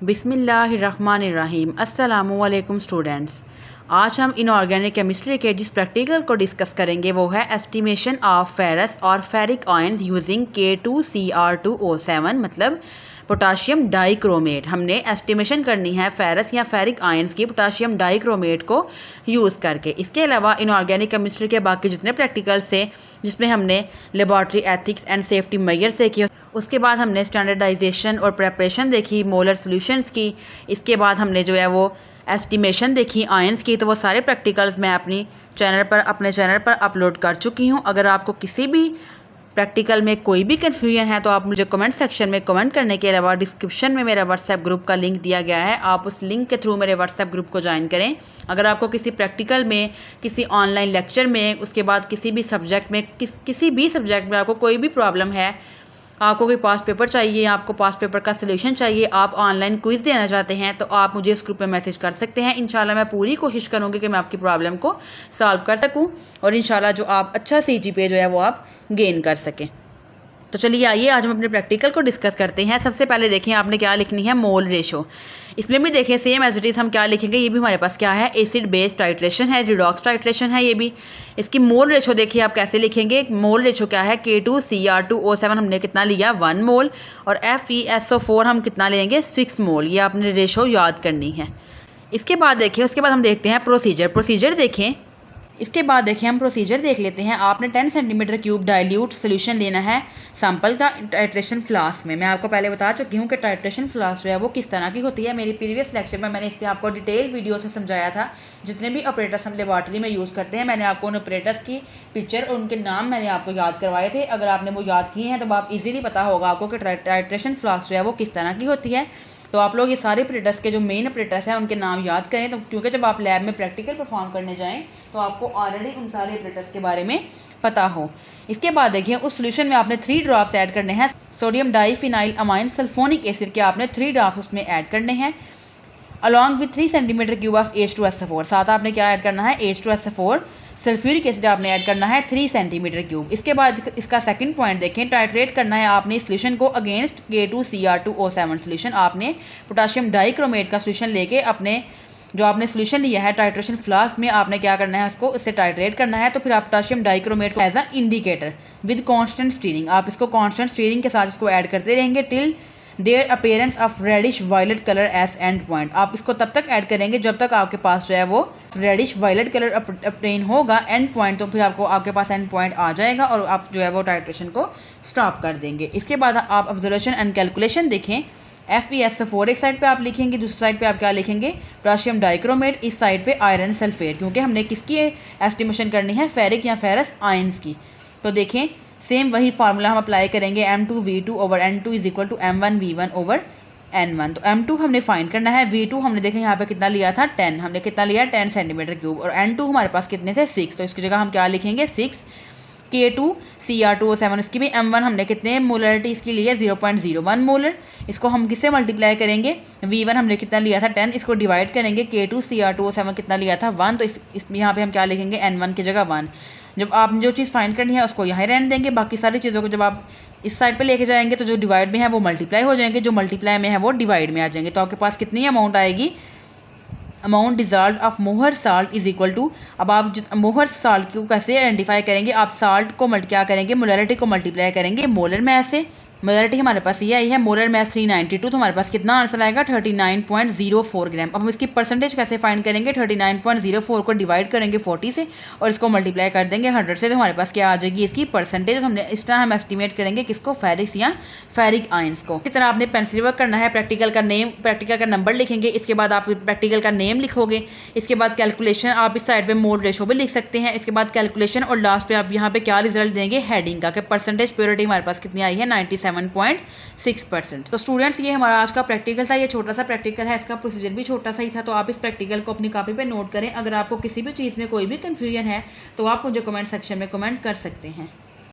बिस्मिल्लाहिर्रहमानिर्रहीम। अस्सलामुअलैकुम स्टूडेंट्स। आज हम इनऑर्गेनिक केमिस्ट्री के जिस प्रैक्टिकल को डिस्कस करेंगे वो है एस्टिमेशन ऑफ फेरस और फेरिक आयंस यूजिंग K2Cr2O7 मतलब पोटाशियम डाइक्रोमेट। हमने एस्टिमेशन करनी है फेरस या फेरिक आयंस की पोटाशियम डाइक्रोमेट को यूज़ करके। इसके अलावा इनऑर्गेनिक केमिस्ट्री के बाकी जितने प्रैक्टिकल्स थे जिसमें हमने laboratory ethics and safety measures देखी, उसके बाद हमने स्टैंडर्डाइजेशन और प्रेपरेशन देखी मोलर सॉल्यूशंस की, इसके बाद हमने जो है वो एस्टिमेशन देखी आयंस की। तो वो सारे प्रैक्टिकल्स मैं अपने चैनल पर अपलोड कर चुकी हूँ। अगर आपको किसी भी प्रैक्टिकल में कोई भी कन्फ्यूजन है तो आप मुझे कमेंट सेक्शन में कमेंट करने के अलावा डिस्क्रिप्शन में मेरा व्हाट्सएप ग्रुप का लिंक दिया गया है, आप उस लिंक के थ्रू मेरे व्हाट्सएप ग्रुप को ज्वाइन करें। अगर आपको किसी प्रैक्टिकल में, किसी ऑनलाइन लेक्चर में, उसके बाद किसी भी सब्जेक्ट में किसी भी सब्जेक्ट में आपको कोई भी प्रॉब्लम है, आपको कोई पास्ट पेपर चाहिए, आपको पास्ट पेपर का सलूशन चाहिए, आप ऑनलाइन क्विज़ देना चाहते हैं तो आप मुझे इस ग्रुप में मैसेज कर सकते हैं। इंशाल्लाह मैं पूरी कोशिश करूँगी कि मैं आपकी प्रॉब्लम को सॉल्व कर सकूँ और इंशाल्लाह जो आप अच्छा CGPA जो है वो आप गेन कर सकें। तो चलिए आइए आज हम अपने प्रैक्टिकल को डिस्कस करते हैं। सबसे पहले देखें आपने क्या लिखनी है, मोल रेशो। इसमें भी देखें सेम एज इट इज़ हम क्या लिखेंगे, ये भी हमारे पास क्या है, एसिड बेस टाइट्रेशन है, रिडॉक्स टाइट्रेशन है। ये भी इसकी मोल रेशो देखिए आप कैसे लिखेंगे। मोल रेशो क्या है, K2Cr2O7 हमने कितना लिया 1 मोल और FeSO4 हम कितना लेंगे 6 मोल। ये आपने रेशो याद करनी है। इसके बाद देखिए, उसके बाद हम देखते हैं प्रोसीजर देखें। इसके बाद देखिए हम प्रोसीजर देख लेते हैं। आपने 10 सेंटीमीटर क्यूब डाइल्यूट सोल्यूशन लेना है सैंपल का टाइट्रेशन फ्लास्क में। मैं आपको पहले बता चुकी हूँ कि टाइट्रेशन फ्लास्क जो है वो किस तरह की होती है। मेरी प्रीवियस लेक्चर में मैंने इस पर आपको डिटेल वीडियो से समझाया था। जितने भी ऑपरेटर्स हम लेबॉर्ट्री में यूज़ करते हैं, मैंने आपको उन ऑपरेटर्स की पिक्चर और उनके नाम मैंने आपको याद करवाए थे। अगर आपने वो याद किए हैं तो आप इजीली पता होगा आपको कि टाइट्रेशन फ्लास्क जो है वो किस तरह की होती है। तो आप लोग ये सारे ऑपरेटर्स के जो मेन ऑपरेटर्स हैं उनके नाम याद करें, तो क्योंकि जब आप लैब में प्रैक्टिकल परफॉर्म करने जाएं तो आपको ऑलरेडी उन सारे ऑपरेटर्स के बारे में पता हो। इसके बाद देखिए उस सोल्यूशन में आपने 3 ड्रॉप्स ऐड करने हैं sodium diphenyl amine sulphonic acid के। आपने 3 ड्रॉप्स उसमें ऐड करने हैं along with 3 centimetre cube of H2SO4। साथ आपने क्या ऐड करना है, H2SO4 सल्फ्यूरिक एसिड आपने ऐड करना है 3 सेंटीमीटर क्यूब। इसके बाद इसका सेकंड पॉइंट देखें, टाइट्रेट करना है आपने इस सोल्यूशन को अगेंस्ट K2Cr2O7 सोल्यूशन। आपने पोटाशियम डाइक्रोमेट का सोल्यूशन लेके अपने जो आपने सोल्यूशन लिया है टाइट्रेशन फ्लास्क में, आपने क्या करना है, उसको इससे टाइट्रेट करना है। तो फिर आप पोटाशियम डाइक्रोमेट को as a indicator with constant stirring, आप इसको कांस्टेंट स्टीरिंग के साथ इसको ऐड करते रहेंगे till there appearance of reddish violet colour as end point. आप इसको तब तक ऐड करेंगे जब तक आपके पास जो है वो रेडिश वायलेट कलर अपटेन होगा एंड पॉइंट। तो फिर आपको आपके पास एंड पॉइंट आ जाएगा और आप जो है वो टाइट्रेशन को स्टॉप कर देंगे। इसके बाद आप ऑब्जर्वेशन एंड कैलकुलेशन देखें। FeSO4 एक साइड पे आप लिखेंगे, दूसरी साइड पे आप क्या लिखेंगे, पोटाशियम डाइक्रोमेट, इस साइड पे आयरन सल्फेट, क्योंकि हमने किसकी एस्टिमेशन करनी है, फेरिक या फेरस आयंस की। तो देखें सेम वही फार्मूला हम अप्लाई करेंगे, M2V2/N2 is equal to M1V1/N1। तो M2 हमने फाइंड करना है, V2 हमने देखें यहाँ पे कितना लिया था 10, हमने कितना लिया 10 सेंटीमीटर क्यूब, और N2 हमारे पास कितने थे 6। तो इसकी जगह हम क्या लिखेंगे 6। K2Cr2O7 इसकी भी M1 हमने कितने मोलरिटी इसकी ली है 0.01 मोलर। इसको हम किससे मल्टीप्लाई करेंगे, V1 हमने कितना लिया था 10, इसको डिवाइड करेंगे, K2Cr2O7 कितना लिया था 1, तो यहाँ पे हम क्या लिखेंगे N1 की जगह 1। जब आपने जो चीज़ फाइंड करनी है उसको यहाँ रहने देंगे, बाकी सारी चीज़ों को जब आप इस साइड पे लेके जाएंगे तो जो डिवाइड में है वो मल्टीप्लाई हो जाएंगे, जो मल्टीप्लाई में है वो डिवाइड में आ जाएंगे। तो आपके पास कितनी अमाउंट आएगी, amount dissolve of Mohr salt is equal to. अब आप मोहर साल्ट को कैसे आइडेंटिफाई करेंगे, आप साल्ट को क्या करेंगे, मोलरिटी को मल्टीप्लाई करेंगे मोलर मैथ से। मोलरिटी हमारे पास ये आई है, मोलर मैथ 392, तो हमारे पास कितना आंसर आएगा 39.04 ग्राम। अब हम इसकी परसेंटेज कैसे फाइंड करेंगे, 39.04 को डिवाइड करेंगे 40 से और इसको मल्टीप्लाई कर देंगे 100 से, तो हमारे पास क्या आ जाएगी इसकी परसेंटेज। हमने इस तरह हम एस्टिमेट करेंगे किसको, फेरिक्स या फेरिक आयंस को। इस तरह आपने पेंसिल वर्क करना है, प्रैक्टिकल का नेम, प्रैक्टिकल का नंबर लिखेंगे, इसके बाद आप प्रैक्टिकल का नेम लिखोगे, इसके बाद कैलकुलेशन आप इस साइड पे मोल रेशो भी लिख सकते हैं, इसके बाद कैलकुलेशन और लास्ट पे आप यहाँ पे क्या रिजल्ट देंगे हेडिंग का, कि परसेंटेज प्योरिटी हमारे पास कितनी आई है 97.6%। तो स्टूडेंट्स ये हमारा आज का प्रैक्टिकल था, ये छोटा सा प्रैक्टिकल है, इसका प्रोसीजर भी छोटा सा ही था। तो आप इस प्रैक्टिकल को अपनी कॉपी पे नोट करें। अगर आपको किसी भी चीज़ में कोई भी कन्फ्यूजन है तो आप मुझे कमेंट सेक्शन में कमेंट कर सकते हैं।